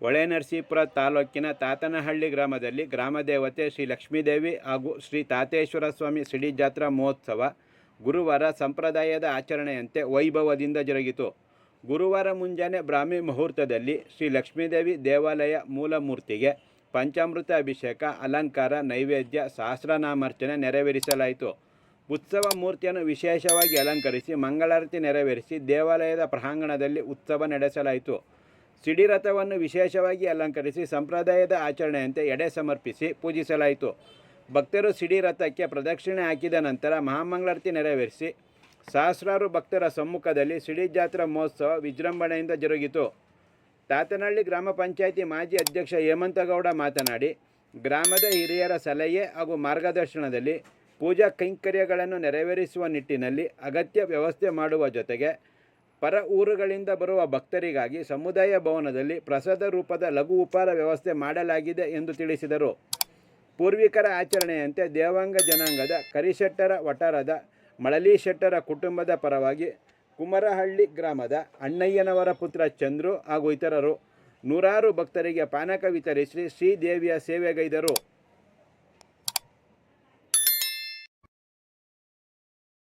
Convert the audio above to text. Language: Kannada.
ಹೊಳೆನರಸೀಪುರ ತಾಲೂಕಿನ ತಾತನಹಳ್ಳಿ ಗ್ರಾಮದಲ್ಲಿ ಗ್ರಾಮದೇವತೆ ಶ್ರೀ ಲಕ್ಷ್ಮೀದೇವಿ ಹಾಗೂ ಶ್ರೀ ತಾತೇಶ್ವರ ಸ್ವಾಮಿ ಸಿಡಿ ಜಾತ್ರಾ ಮಹೋತ್ಸವ ಗುರುವಾರ ಸಂಪ್ರದಾಯದ ಆಚರಣೆಯಂತೆ ವೈಭವದಿಂದ ಜರುಗಿತು. ಗುರುವಾರ ಮುಂಜಾನೆ ಬ್ರಾಹ್ಮಿ ಮುಹೂರ್ತದಲ್ಲಿ ಶ್ರೀ ಲಕ್ಷ್ಮೀದೇವಿ ದೇವಾಲಯ ಮೂಲಮೂರ್ತಿಗೆ ಪಂಚಾಮೃತ ಅಭಿಷೇಕ, ಅಲಂಕಾರ, ನೈವೇದ್ಯ, ಸಹಸ್ರನಾಮಾರ್ಚನೆ ನೆರವೇರಿಸಲಾಯಿತು. ಉತ್ಸವ ಮೂರ್ತಿಯನ್ನು ವಿಶೇಷವಾಗಿ ಅಲಂಕರಿಸಿ ಮಂಗಳಾರತಿ ನೆರವೇರಿಸಿ ದೇವಾಲಯದ ಪ್ರಾಂಗಣದಲ್ಲಿ ಉತ್ಸವ ನಡೆಸಲಾಯಿತು. ಸಿಡಿರಥವನ್ನು ವಿಶೇಷವಾಗಿ ಅಲಂಕರಿಸಿ ಸಂಪ್ರದಾಯದ ಆಚರಣೆಯಂತೆ ಎಡೆ ಸಮರ್ಪಿಸಿ ಪೂಜಿಸಲಾಯಿತು. ಭಕ್ತರು ಸಿಡಿರಥಕ್ಕೆ ಪ್ರದಕ್ಷಿಣೆ ಹಾಕಿದ ನಂತರ ಮಹಾಮಂಗಳಾರತಿ ನೆರವೇರಿಸಿ ಸಹಸ್ರಾರು ಭಕ್ತರ ಸಮ್ಮುಖದಲ್ಲಿ ಸಿಡಿ ಜಾತ್ರಾ ಮಹೋತ್ಸವ ವಿಜೃಂಭಣೆಯಿಂದ ಜರುಗಿತು. ತಾತನಹಳ್ಳಿ ಗ್ರಾಮ ಪಂಚಾಯಿತಿ ಮಾಜಿ ಅಧ್ಯಕ್ಷ ಹೇಮಂತಗೌಡ ಮಾತನಾಡಿ, ಗ್ರಾಮದ ಹಿರಿಯರ ಸಲಹೆ ಹಾಗೂ ಮಾರ್ಗದರ್ಶನದಲ್ಲಿ ಪೂಜಾ ಕೈಂಕರ್ಯಗಳನ್ನು ನೆರವೇರಿಸುವ ನಿಟ್ಟಿನಲ್ಲಿ ಅಗತ್ಯ ವ್ಯವಸ್ಥೆ ಮಾಡುವ ಜೊತೆಗೆ ಪರ ಊರುಗಳಿಂದ ಬರುವ ಭಕ್ತರಿಗಾಗಿ ಸಮುದಾಯ ಭವನದಲ್ಲಿ ಪ್ರಸಾದ ರೂಪದ ಲಘು ಉಪಹಾರ ವ್ಯವಸ್ಥೆ ಮಾಡಲಾಗಿದೆ ಎಂದು ತಿಳಿಸಿದರು. ಪೂರ್ವಿಕರ ಆಚರಣೆಯಂತೆ ದೇವಾಂಗ ಜನಾಂಗದ ಕರಿಶೆಟ್ಟರ ವಠಾರದ ಮಳಲಿ ಶೆಟ್ಟರ ಕುಟುಂಬದ ಪರವಾಗಿ ಕುಮರಹಳ್ಳಿ ಗ್ರಾಮದ ಅಣ್ಣಯ್ಯನವರ ಪುತ್ರ ಚಂದ್ರು ಹಾಗೂ ಇತರರು ನೂರಾರು ಭಕ್ತರಿಗೆ ಪಾನಕ ವಿತರಿಸಿ ಶ್ರೀದೇವಿಯ ಸೇವೆಗೈದರು.